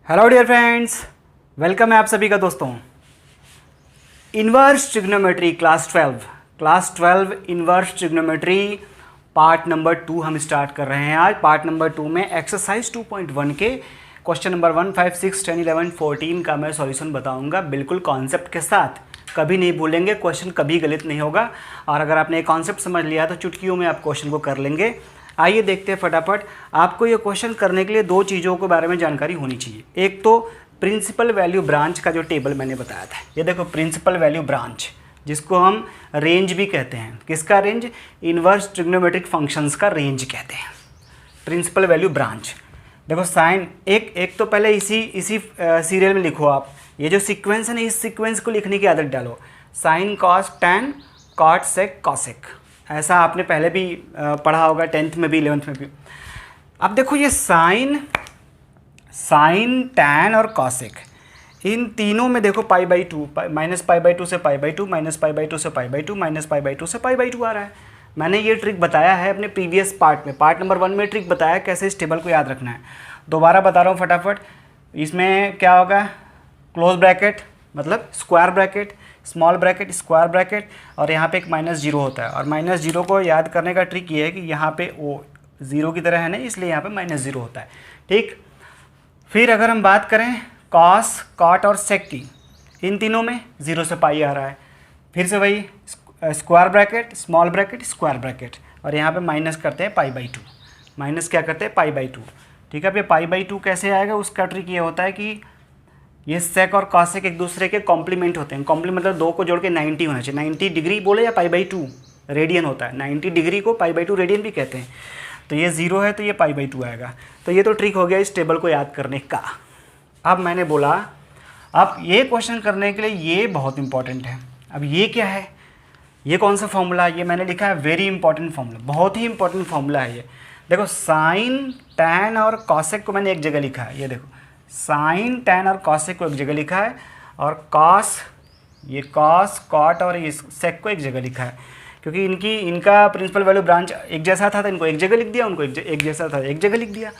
Hello dear friends, welcome है आप सभी का दोस्तों। Inverse trigonometry class 12 inverse trigonometry part number 2 हम स्टार्ट कर रहे हैं। आज पार्ट नंबर 2 में एक्सरसाइज 2.1 के क्वेश्चन नंबर 1, 5, 6, 10, 11, 14 का मैं सॉल्यूशन बताऊंगा, बिल्कुल कॉन्सेप्ट के साथ। कभी नहीं भूलेंगे, क्वेश्चन कभी गलत नहीं होगा। और अगर आपने कॉन्सेप्ट समझ लिया तो चुटकियों में आप क्वेश्चन को कर लेंगे। आइए देखते हैं फटाफट। आपको ये क्वेश्चन करने के लिए दो चीज़ों के बारे में जानकारी होनी चाहिए। एक तो प्रिंसिपल वैल्यू ब्रांच का जो टेबल मैंने बताया था, ये देखो प्रिंसिपल वैल्यू ब्रांच, जिसको हम रेंज भी कहते हैं। किसका रेंज? इन्वर्स ट्रिग्नोमेट्रिक फंक्शंस का रेंज कहते हैं, प्रिंसिपल वैल्यू ब्रांच। देखो साइन एक तो पहले इसी सीरियल में लिखो आप। ये जो सीक्वेंस है ना, इस सीक्वेंस को लिखने की आदत डालो। साइन, कॉस, टैन, कॉट, सेक, कॉसेक। ऐसा आपने पहले भी पढ़ा होगा, 10th में भी 11th में भी। अब देखो ये साइन, टैन और कॉसेक, इन तीनों में देखो π/2, -π/2 से π/2, -π/2 से π/2, -π/2 से π/2 आ रहा है। मैंने ये ट्रिक बताया है अपने प्रीवियस पार्ट में, पार्ट नंबर 1 में ट्रिक बताया कैसे इस टेबल को याद रखना है। दोबारा बता रहा हूँ फटाफट। इसमें क्या होगा? क्लोज ब्रैकेट मतलब square bracket, small bracket, square bracket, और यहाँ पे एक -0 होता है। और -0 को याद करने का ट्रिक ये है कि यहाँ पे वो 0 की तरह है ना, इसलिए यहाँ पे -0 होता है। ठीक। फिर अगर हम बात करें कॉस, कॉट और सेक की, इन तीनों में 0 से पाई आ रहा है। फिर से वही square bracket, small bracket, square bracket, और यहाँ पे माइनस करते हैं π/2। माइनस क्या करते हैं? π/2। ठीक है। अब ये π/2 कैसे आएगा? उसका ट्रिक ये होता है कि ये सेक और कॉसेक एक दूसरे के कॉम्प्लीमेंट होते हैं। कॉम्प्लीमेंट मतलब दो को जोड़ के 90 होना चाहिए। 90 डिग्री बोले या π/2 रेडियन होता है। 90 डिग्री को π/2 रेडियन भी कहते हैं। तो ये 0 है तो ये π/2 आएगा। तो ये तो ट्रिक हो गया इस टेबल को याद करने का। अब मैंने बोला अब ये क्वेश्चन करने के लिए ये बहुत इंपॉर्टेंट है। अब ये क्या है? ये कौन सा फॉर्मूला? ये मैंने लिखा है वेरी इंपॉर्टेंट फॉर्मूला, बहुत ही इंपॉर्टेंट फॉर्मूला है ये। देखो साइन, टैन और कॉसेक को मैंने एक जगह लिखा है। ये देखो साइन, टैन और कॉसेक को एक जगह लिखा है, और कॉस, ये कॉस, कॉट और ये सेक को एक जगह लिखा है। क्योंकि इनका प्रिंसिपल वैल्यू ब्रांच एक जैसा था तो इनको एक जगह लिख दिया, उनको एक जैसा था एक जगह लिख दिया।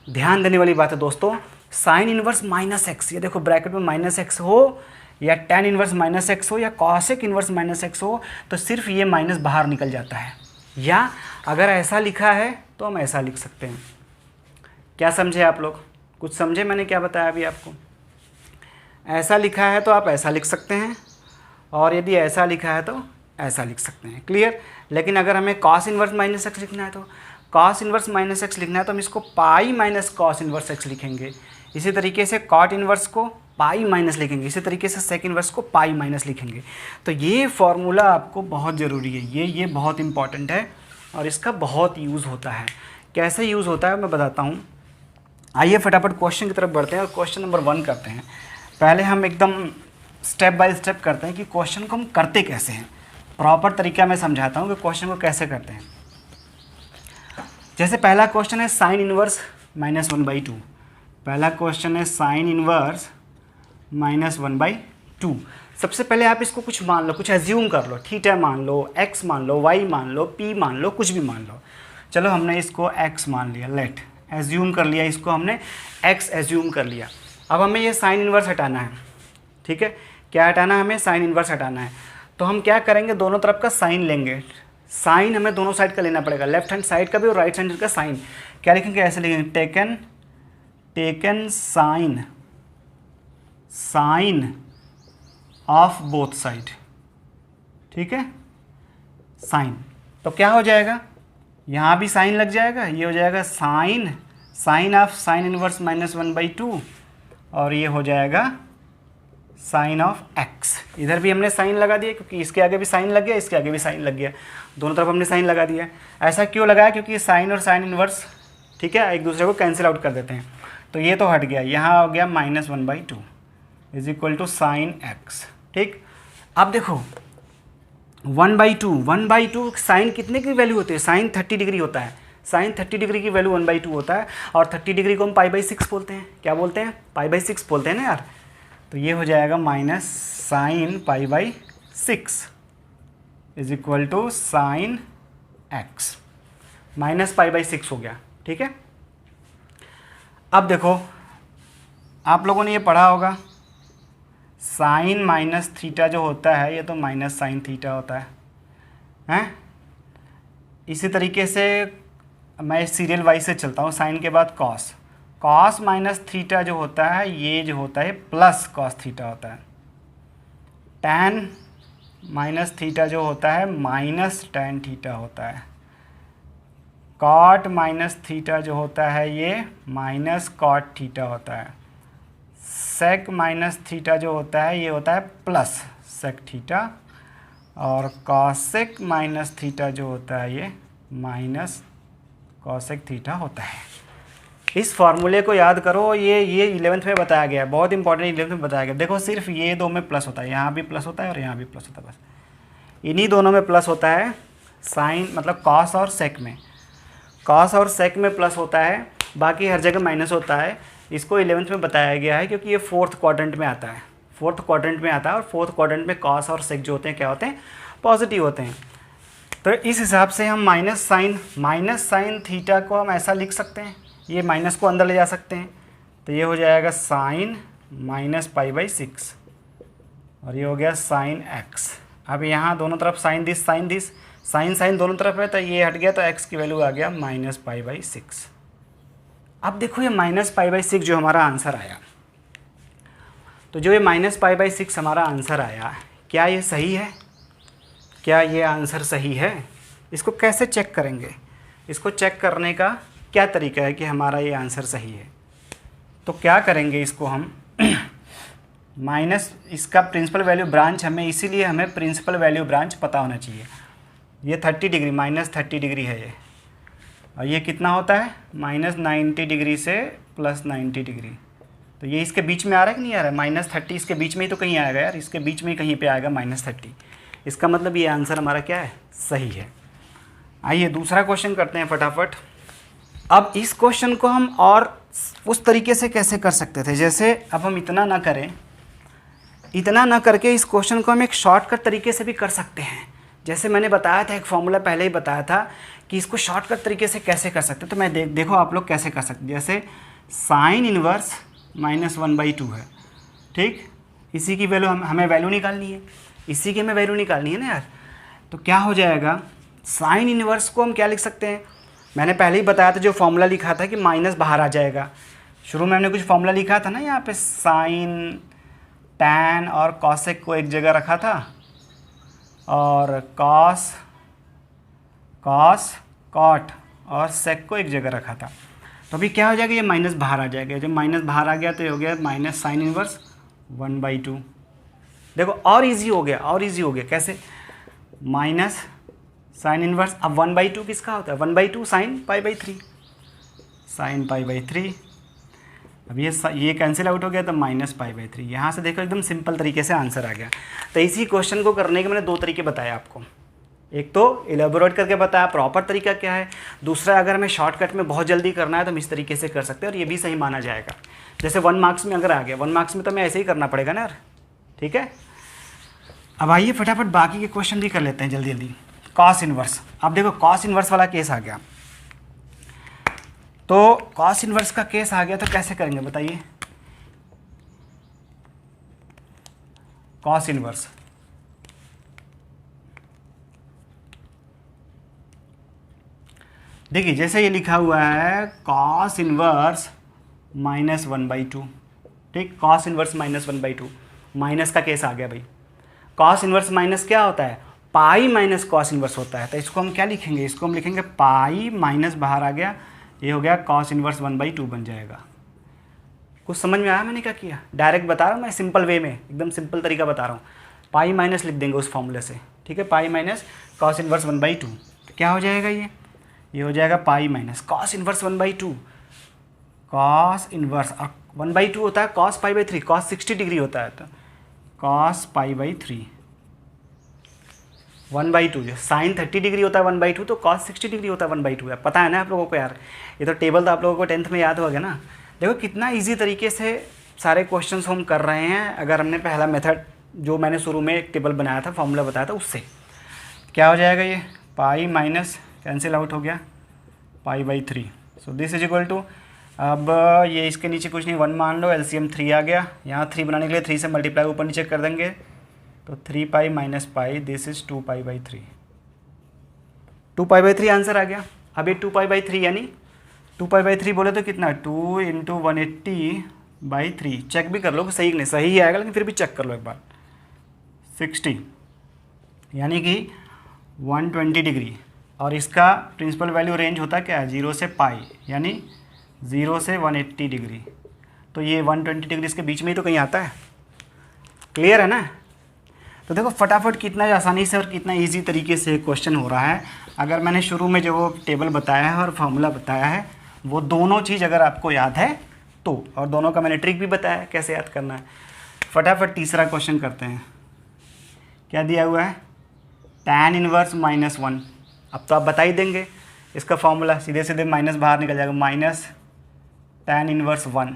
ध्यान देने वाली बात है दोस्तों, साइन इनवर्स -x, ये देखो ब्रैकेट में -x हो, या टैन इनवर्स -x हो, या कॉसेक इनवर्स -x हो, तो सिर्फ ये माइनस बाहर निकल जाता है। या अगर ऐसा लिखा है तो हम ऐसा लिख सकते हैं। क्या समझे आप लोग? कुछ समझे मैंने क्या बताया अभी आपको? ऐसा लिखा है तो आप ऐसा लिख सकते हैं, और यदि ऐसा लिखा है तो ऐसा लिख सकते हैं। क्लियर? लेकिन अगर हमें कॉस इनवर्स -x लिखना है तो कॉस इनवर्स -x लिखना है तो हम इसको पाई माइनस कॉस इनवर्स x लिखेंगे। इसी तरीके से कॉट इनवर्स को पाई माइनस लिखेंगे। इसी तरीके से सेक इनवर्स को पाई माइनस लिखेंगे। तो ये फॉर्मूला आपको बहुत ज़रूरी है, ये बहुत इंपॉर्टेंट है और इसका बहुत यूज़ होता है। कैसे यूज़ होता है मैं बताता हूँ। आइए फटाफट क्वेश्चन की तरफ बढ़ते हैं और क्वेश्चन नंबर 1 करते हैं। पहले हम एकदम स्टेप बाय स्टेप करते हैं कि क्वेश्चन को हम करते कैसे हैं। प्रॉपर तरीका मैं समझाता हूँ कि क्वेश्चन को कैसे करते हैं। जैसे पहला क्वेश्चन है साइन इनवर्स -1/2। पहला क्वेश्चन है साइन इनवर्स -1/2। सबसे पहले आप इसको कुछ मान लो, कुछ एज्यूम कर लो। थीटा मान लो, x मान लो, y मान लो, p मान लो, कुछ भी मान लो। चलो हमने इसको x मान लिया, लेट एज्यूम कर लिया, इसको हमने x एज्यूम कर लिया। अब हमें ये साइन इनवर्स हटाना है। ठीक है, क्या हटाना है? हमें साइन इनवर्स हटाना है। तो हम क्या करेंगे? दोनों तरफ का साइन लेंगे। साइन हमें दोनों साइड का लेना पड़ेगा, लेफ्ट हैंड साइड का भी और राइट हैंड का साइन। क्या लिखेंगे? ऐसे लिखेंगे, taken sign off both side. ठीक है, साइन। तो क्या हो जाएगा? यहाँ भी साइन लग जाएगा, ये हो जाएगा साइन ऑफ साइन इनवर्स -1/2, और ये हो जाएगा साइन ऑफ x। इधर भी हमने साइन लगा दिया क्योंकि इसके आगे भी साइन लग गया, इसके आगे भी साइन लग गया, दोनों तरफ हमने साइन लगा दिया। ऐसा क्यों लगाया? क्योंकि साइन और साइन इनवर्स, ठीक है, एक दूसरे को कैंसिल आउट कर देते हैं। तो ये तो हट गया, यहाँ हो गया -1/2 is equal to sine x। ठीक। अब देखो 1/2 साइन कितने की वैल्यू होती है? साइन 30 डिग्री होता है। साइन 30 डिग्री की वैल्यू 1/2 होता है, और 30 डिग्री को हम π/6 बोलते हैं। क्या बोलते हैं? π/6 बोलते हैं ना यार। तो ये हो जाएगा minus sine π/6 is equal to sine x, -π/6 हो गया। ठीक है। अब देखो आप लोगों ने ये पढ़ा होगा, साइन माइनस थीटा जो होता है ये तो माइनस साइन थीटा होता है, हैं? इसी तरीके से मैं सीरियल वाइज से चलता हूँ, साइन के बाद कॉस, कॉस माइनस थीटा जो होता है ये जो होता है प्लस कॉस थीटा होता है, टैन माइनस थीटा जो होता है माइनस टैन थीटा होता है, कॉट माइनस थीटा जो होता है ये माइनस कॉट थीटा होता है, सेक माइनस थीटा जो होता है ये होता है प्लस सेक थीटा, और कॉसेक माइनस थीटा जो होता है ये माइनस कॉसेक थीटा होता है। इस फार्मूले को याद करो, ये 11th में बताया गया है, बहुत इंपॉर्टेंट 11th में बताया गया। देखो सिर्फ ये दो में प्लस होता है, यहाँ भी प्लस होता है और यहाँ भी प्लस होता है, बस इन्हीं दोनों में प्लस होता है, साइन मतलब कॉस और सेक में, कॉस और सेक में प्लस होता है, बाकी हर जगह माइनस होता है। इसको 11th में बताया गया है क्योंकि ये 4th क्वाड्रेंट में आता है, 4th क्वाड्रेंट में आता है, और 4th क्वाड्रेंट में कॉस और सेक जो होते हैं क्या होते हैं, पॉजिटिव होते हैं। तो इस हिसाब से हम माइनस साइन थीटा को हम ऐसा लिख सकते हैं, ये माइनस को अंदर ले जा सकते हैं, तो ये हो जाएगा साइन माइनस पाई बाई 6, और ये हो गया साइन एक्स। अब यहाँ दोनों तरफ साइन दिस साइन दोनों तरफ है, तो ये हट गया, तो एक्स की वैल्यू आ गया माइनस पाई बाई 6। अब देखो ये माइनस पाई बाई 6 जो हमारा आंसर आया, तो जो ये माइनस पाई बाई 6 हमारा आंसर आया, क्या ये सही है? क्या ये आंसर सही है? इसको कैसे चेक करेंगे? इसको चेक करने का क्या तरीका है कि हमारा ये आंसर सही है? तो क्या करेंगे, इसको हम माइनस इसका प्रिंसिपल वैल्यू ब्रांच इसीलिए हमें प्रिंसिपल वैल्यू ब्रांच पता होना चाहिए। ये 30 डिग्री माइनस 30 डिग्री है ये, और ये कितना होता है माइनस 90 डिग्री से प्लस 90 डिग्री, तो ये इसके बीच में आ रहा है कि नहीं आ रहा है? माइनस 30 इसके बीच में ही तो कहीं आएगा यार, इसके बीच में ही कहीं पे आएगा माइनस 30। इसका मतलब ये आंसर हमारा क्या है, सही है। आइए दूसरा क्वेश्चन करते हैं फटाफट। अब इस क्वेश्चन को हम और उस तरीके से कैसे कर सकते थे, जैसे अब हम इतना ना करें, इतना ना करके इस क्वेश्चन को हम एक शॉर्टकट तरीके से भी कर सकते हैं। जैसे मैंने बताया था, एक फॉर्मूला पहले ही बताया था कि इसको शॉर्टकट तरीके से कैसे कर सकते हैं, तो मैं देखो आप लोग कैसे कर सकते हैं। जैसे साइन इनवर्स माइनस 1/2 है, ठीक, इसी की वैल्यू हमें वैल्यू निकालनी है, इसी की हमें वैल्यू निकालनी है ना यार। तो क्या हो जाएगा, साइन इनवर्स को हम क्या लिख सकते हैं, मैंने पहले ही बताया था, जो फॉर्मूला लिखा था कि माइनस बाहर आ जाएगा। शुरू में हमने कुछ फॉर्मूला लिखा था ना, यहाँ पे साइन, टैन और कॉसेक को एक जगह रखा था, और कॉस, कॉट और सेक को एक जगह रखा था। तो अभी क्या हो जाएगा, ये माइनस बाहर आ जाएगा। जब माइनस बाहर आ गया तो ये हो गया माइनस साइन इनवर्स 1/2। देखो और इजी हो गया, और इजी हो गया कैसे, माइनस साइन इनवर्स, अब 1/2 किसका होता है, 1/2 sine pi by 3, sine pi by 3। अब ये कैंसिल आउट हो गया तो माइनस पाई बाई 3। यहाँ से देखो एकदम सिंपल तरीके से आंसर आ गया। तो इसी क्वेश्चन को करने के मैंने दो तरीके बताए आपको, एक तो एलेबोरेट करके बताया प्रॉपर तरीका क्या है, दूसरा अगर हमें शॉर्टकट में बहुत जल्दी करना है तो हम इस तरीके से कर सकते हैं, और ये भी सही माना जाएगा। जैसे 1 मार्क्स में अगर आ गया, 1 मार्क्स में तो हमें ऐसे ही करना पड़ेगा ना यार, ठीक है। अब आइए फटाफट बाकी के क्वेश्चन भी कर लेते हैं जल्दी जल्दी। कॉस इनवर्स, अब देखो कॉस इनवर्स वाला केस आ गया, तो कॉस इनवर्स का केस आ गया तो कैसे करेंगे बताइए। कॉस इनवर्स, देखिए जैसे ये लिखा हुआ है कॉस इनवर्स माइनस 1/2, ठीक, कॉस इनवर्स माइनस 1/2, माइनस का केस आ गया भाई। कॉस इनवर्स माइनस क्या होता है, पाई माइनस कॉस इनवर्स होता है, तो इसको हम क्या लिखेंगे, इसको हम लिखेंगे पाई माइनस बाहर आ गया, ये हो गया कॉस इनवर्स 1/2 बन जाएगा। कुछ समझ में आया मैंने क्या किया, डायरेक्ट बता रहा हूँ मैं, सिंपल वे में, एकदम सिंपल तरीका बता रहा हूँ। पाई माइनस लिख देंगे उस फॉर्मूले से, ठीक है, पाई माइनस कॉस इनवर्स 1/2, तो क्या हो जाएगा ये हो जाएगा पाई minus cos inverse 1/2, cos inverse, और 1/2 होता है cos pi by 3, cos 60 degree होता है, तो कॉस पाई बाई 3, 1/2 जो साइन 30 डिग्री होता है 1/2, तो कॉस 60 डिग्री होता है 1/2 है, पता है ना आप लोगों को यार, ये तो टेबल तो आप लोगों को 10th में याद होगा ना। देखो कितना इजी तरीके से सारे क्वेश्चंस हम कर रहे हैं, अगर हमने पहला मेथड जो मैंने शुरू में एक टेबल बनाया था, फॉर्मूला बताया था, उससे क्या हो जाएगा, ये पाई माइनस कैंसिल आउट हो गया pi by 3, so this is equal to, अब ये इसके नीचे कुछ नहीं, 1 मान लो, एलसीएम 3 आ गया। यहाँ 3 बनाने के लिए 3 से मल्टीप्लाई ऊपर नीचे कर देंगे, तो 3 pi minus pi, this is 2 pi by 3। 2 pi by 3 answer आ गया। अब ये 2 पाई बाई 3 यानी 2 पाई बाई 3 बोले तो कितना, 2 इंटू 180/3। चेक भी कर लो कि सही नहीं, सही आएगा लेकिन फिर भी चेक कर लो एक बार। 60 यानी कि 120 डिग्री। और इसका प्रिंसिपल वैल्यू रेंज होता है क्या, 0 से पाई, यानी 0 से 180 डिग्री। तो ये 120 डिग्री इसके बीच में ही तो कहीं आता है। क्लियर है ना। तो देखो फटाफट कितना आसानी से और कितना इजी तरीके से क्वेश्चन हो रहा है। अगर मैंने शुरू में जो वो टेबल बताया है और फार्मूला बताया है, वो दोनों चीज़ अगर आपको याद है तो, और दोनों का मैंने ट्रिक भी बताया है कैसे याद करना है। फटाफट तीसरा क्वेश्चन करते हैं। क्या दिया हुआ है, tan इनवर्स -1। अब तो आप बता ही देंगे इसका फॉर्मूला, सीधे सीधे माइनस बाहर निकल जाएगा, माइनस tan इनवर्स 1,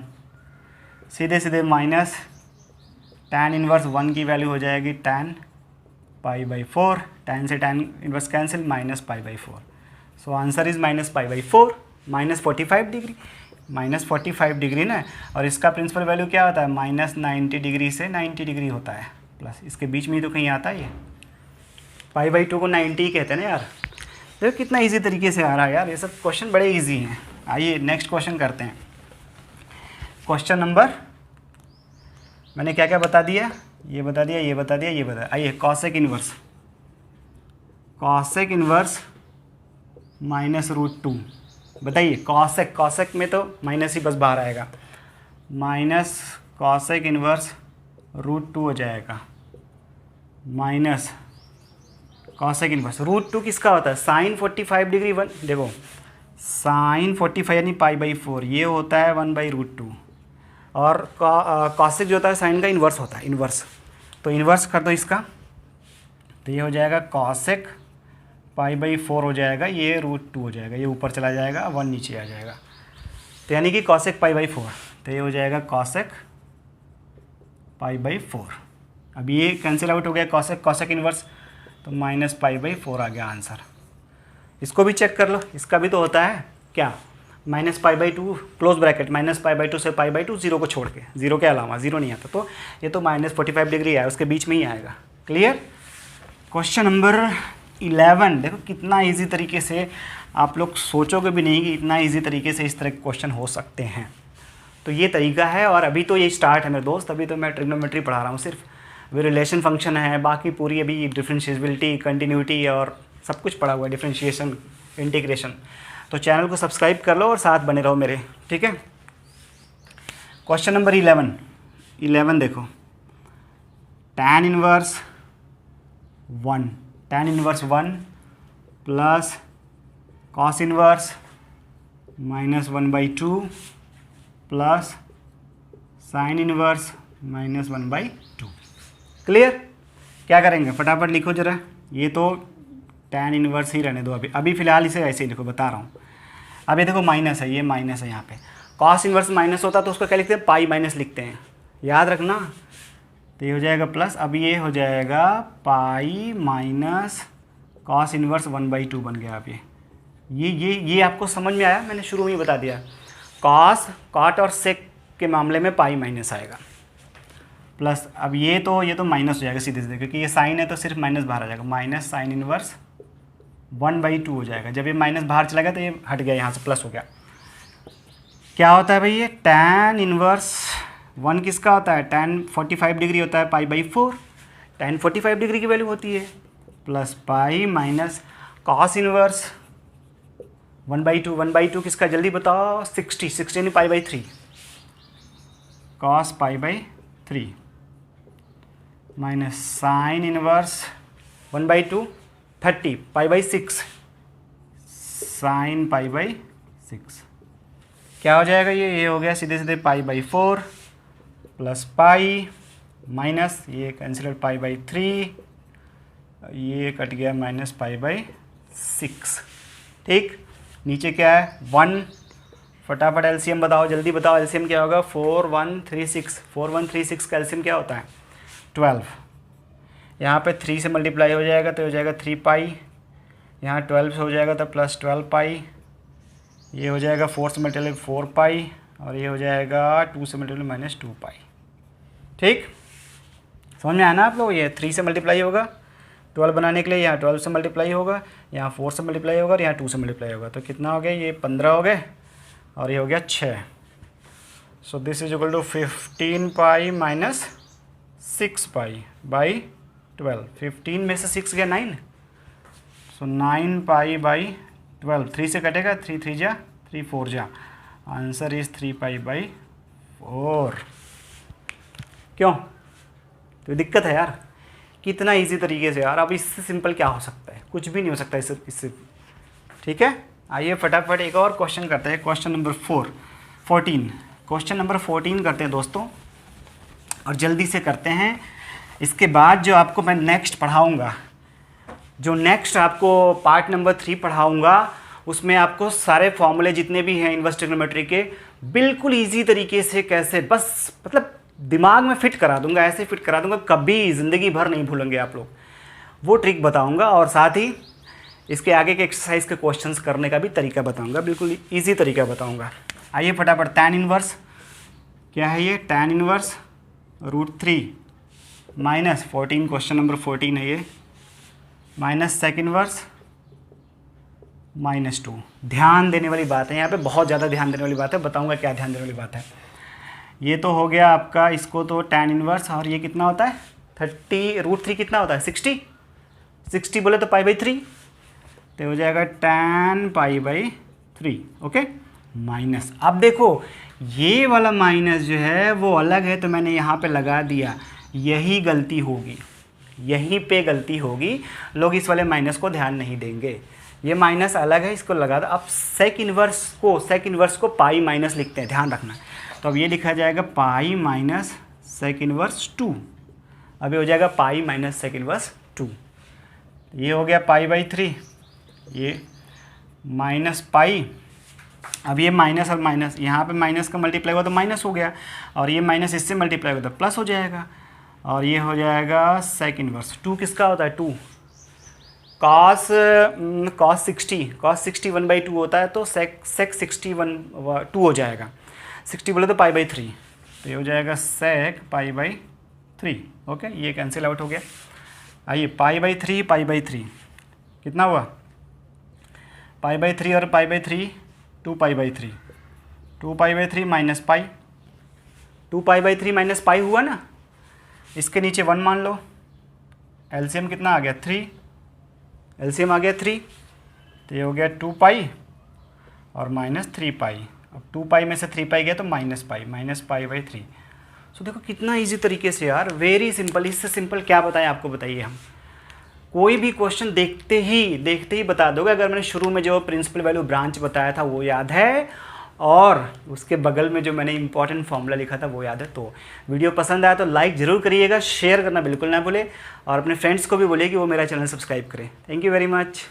सीधे सीधे माइनस tan इनवर्स 1 की वैल्यू हो जाएगी tan π/4, tan से tan inverse cancel, -π/4। So answer is -π/4, -45 degree, -45 degree ना। और इसका प्रिंसिपल वैल्यू क्या होता है, -90 डिग्री से 90 डिग्री होता है, प्लस इसके बीच में ही तो कहीं आता है ये। π/2 को 90 ही कहते हैं ना यार। देखो कितना इजी तरीके से आ रहा है यार, ये सब क्वेश्चन बड़े इजी हैं। आइए नेक्स्ट क्वेश्चन करते हैं। क्वेश्चन नंबर, मैंने क्या क्या बता दिया, ये बता दिया, ये बता दिया, ये बता। आइए कॉसेक इनवर्स, कॉसेक इनवर्स -√2 बताइए। कॉसेक, कॉसेक में तो माइनस ही बस बाहर आएगा, माइनस कॉसेक इनवर्स √2 हो जाएगा, माइनस कॉसेक इनवर्स √2 किसका होता है, साइन 45 डिग्री 1। देखो साइन 45 यानी π/4, ये होता है 1/√2। और कॉसेक जो होता है साइन का इन्वर्स होता है, इन्वर्स। तो इन्वर्स कर दो इसका, तो ये हो जाएगा कॉसेक π/4 हो जाएगा, ये √2 हो जाएगा, ये ऊपर चला जाएगा, 1 नीचे आ जाएगा। तो यानी कि कॉसेक π/4, तो ये हो जाएगा कॉसेक π/4। अब ये कैंसिल आउट हो गया, कॉसेक कॉसेक इन्वर्स, तो -π/4 आ गया आंसर। इसको भी चेक कर लो, इसका भी तो होता है क्या, -π/2 क्लोज ब्रैकेट, -π/2 से π/2, 0 को छोड़ के, 0 के अलावा 0 नहीं आता, तो ये तो -45 डिग्री है, उसके बीच में ही आएगा। क्लियर। क्वेश्चन नंबर 11, देखो कितना इजी तरीके से, आप लोग सोचोगे भी नहीं कि इतना इजी तरीके से इस तरह के क्वेश्चन हो सकते हैं। तो ये तरीका है, और अभी तो ये स्टार्ट है मेरे दोस्त, अभी तो मैं ट्रिग्नोमेट्री पढ़ा रहा हूँ सिर्फ, अभी रिलेशन फंक्शन है, बाकी पूरी अभी डिफरेंशिएबिलिटी, कंटिन्यूटी और सब कुछ पढ़ा हुआ है, डिफरेंशिएशन, इंटीग्रेशन। तो चैनल को सब्सक्राइब कर लो और साथ बने रहो मेरे, ठीक है। क्वेश्चन नंबर 11 देखो, tan inverse 1, tan inverse 1 plus cos inverse -1/2 plus sign inverse -1/2। Clear. क्या करेंगे, फटाफट लिखो जरा। ये तो tan इनवर्स ही रहने दो, अभी फ़िलहाल इसे ऐसे ही लिखो, बता रहा हूँ। अब ये देखो माइनस है, ये माइनस है यहाँ पे, कॉस इनवर्स माइनस होता तो उसको क्या लिखते हैं, पाई माइनस लिखते हैं, याद रखना। तो ये हो जाएगा प्लस, अब ये हो जाएगा पाई माइनस कॉस इनवर्स 1/2 बन गया। अब ये आपको समझ में आया, मैंने शुरू में ही बता दिया। कॉस, कॉट और सेक के मामले में पाई माइनस आएगा, प्लस अब ये तो माइनस हो जाएगा सीधे सीधे, क्योंकि ये साइन है तो सिर्फ माइनस बाहर आ जाएगा, माइनस साइन इनवर्स 1/2 हो जाएगा। जब ये माइनस बाहर चला गया तो ये हट गया, यहाँ से प्लस हो गया। क्या होता है भाई, ये tan इनवर्स 1 किसका होता है, tan 45 डिग्री होता है, π/4, tan 45 डिग्री की वैल्यू होती है, plus pi minus cos inverse 1/2 किसका, जल्दी बताओ, 60 यानी π/3, cos π/3 minus sine inverse 1/2 30 π/6 sine π/6। क्या हो जाएगा, ये हो गया सीधे सीधे π/4 प्लस पाई माइनस ये कैंसिल π/3, ये कट गया -π/6। ठीक, नीचे क्या है 1, फटाफट एलसीएम बताओ, जल्दी बताओ एलसीएम क्या होगा, 4136, 4136 का एलसीएम क्या होता है 12। यहाँ पे 3 से मल्टीप्लाई हो जाएगा तो हो जाएगा 3 पाई, यहाँ 12 से हो जाएगा तो प्लस 12 पाई, ये हो जाएगा 4 से मल्टीप्लाई 4 पाई और ये हो जाएगा 2 से मल्टीप्लाई माइनस 2 पाई। ठीक, समझ में आया ना आप लोग। ये 3 से मल्टीप्लाई होगा 12 बनाने के लिए, यहाँ 12 से मल्टीप्लाई होगा, यहाँ 4 से मल्टीप्लाई होगा और यहाँ 2 से मल्टीप्लाई होगा। तो कितना हो गया, ये 15 हो गए और ये हो गया 6। So this is equal to 15 pi minus 6 pi by 12। 15 में से 6 गया 9, सो 9 पाई बाई 12। 3 से कटेगा, 3 3 जा 3 4 जा, आंसर इज 3 पाई बाई 4। क्यों, तो दिक्कत है यार, कितना इजी तरीके से यार। अब इससे सिंपल क्या हो सकता है, कुछ भी नहीं हो सकता इससे। ठीक है, आइए फटाफट एक और क्वेश्चन करते हैं। क्वेश्चन नंबर 14 क्वेश्चन नंबर 14 करते हैं दोस्तों, और जल्दी से करते हैं। इसके बाद जो आपको मैं नेक्स्ट पढ़ाऊँगा, जो नेक्स्ट आपको पार्ट नंबर 3 पढ़ाऊँगा, उसमें आपको सारे फॉर्मूले जितने भी हैं इनवर्स ट्रिग्नोमेट्री के बिल्कुल ईजी तरीके से कैसे, बस मतलब दिमाग में फिट करा दूंगा, ऐसे फिट करा दूंगा, कभी ज़िंदगी भर नहीं भूलेंगे आप लोग। वो ट्रिक बताऊंगा और साथ ही इसके आगे के एक्सरसाइज के क्वेश्चंस करने का भी तरीका बताऊंगा, बिल्कुल इजी तरीका बताऊंगा। आइए फटाफट, tan इनवर्स क्या है ये, tan inverse √3 minus 14, question number 14 है ये, माइनस sec इनवर्स -2। ध्यान देने वाली बात है यहाँ पे, बहुत ज़्यादा ध्यान देने वाली बात है, बताऊँगा क्या ध्यान देने वाली बात है। ये तो हो गया आपका, इसको तो tan इनवर्स, और ये कितना होता है 30 √3 कितना होता है 60 बोले तो π/3, तो हो जाएगा tan π/3। Okay, minus. अब देखो ये वाला माइनस जो है वो अलग है, तो मैंने यहाँ पे लगा दिया, यही गलती होगी, यहीं पे गलती होगी, लोग इस वाले माइनस को ध्यान नहीं देंगे। ये माइनस अलग है, इसको लगा दो। अब सेक इनवर्स को पाई माइनस लिखते हैं, ध्यान रखना। तो अब ये लिखा जाएगा पाई माइनस सेक इनवर्स 2। अब ये हो जाएगा पाई माइनस सेक इनवर्स 2। ये हो गया π/3, ये माइनस पाई। अब ये माइनस और माइनस, यहाँ पे माइनस का मल्टीप्लाई हुआ तो माइनस हो गया, और ये माइनस इससे मल्टीप्लाई हुआ तो प्लस हो जाएगा, और ये हो जाएगा सेक इनवर्स 2। किसका होता है 2, cos 60 1/2 होता है, तो sec 60 2 हो जाएगा। 60 बोले तो π/3, तो ये हो जाएगा sec π/3। ओके, ये कैंसिल आउट हो गया। आइए π/3 कितना हुआ, π/3 और π/3 2π/3, 2π/3 माइनस पाई, 2π/3 माइनस पाई हुआ ना। इसके नीचे 1 मान लो, एलसीएम कितना आ गया 3, एलसीएम आ गया 3, तो ये हो गया 2 पाई और माइनस 3 पाई। अब 2 पाई में से 3 पाई गया तो माइनस π/3। सो देखो कितना इजी तरीके से यार, वेरी सिंपल। इससे सिंपल क्या बताएं आपको, बताइए। हम कोई भी क्वेश्चन देखते ही बता दोगे। अगर मैंने शुरू में जो प्रिंसिपल वैल्यू ब्रांच बताया था वो याद है, और उसके बगल में जो मैंने इंपॉर्टेंट फॉर्मूला लिखा था वो याद है, तो वीडियो पसंद आया तो लाइक ज़रूर करिएगा, शेयर करना बिल्कुल ना भूले, और अपने फ्रेंड्स को भी बोलिए कि वो मेरा चैनल सब्सक्राइब करें। Thank you very much.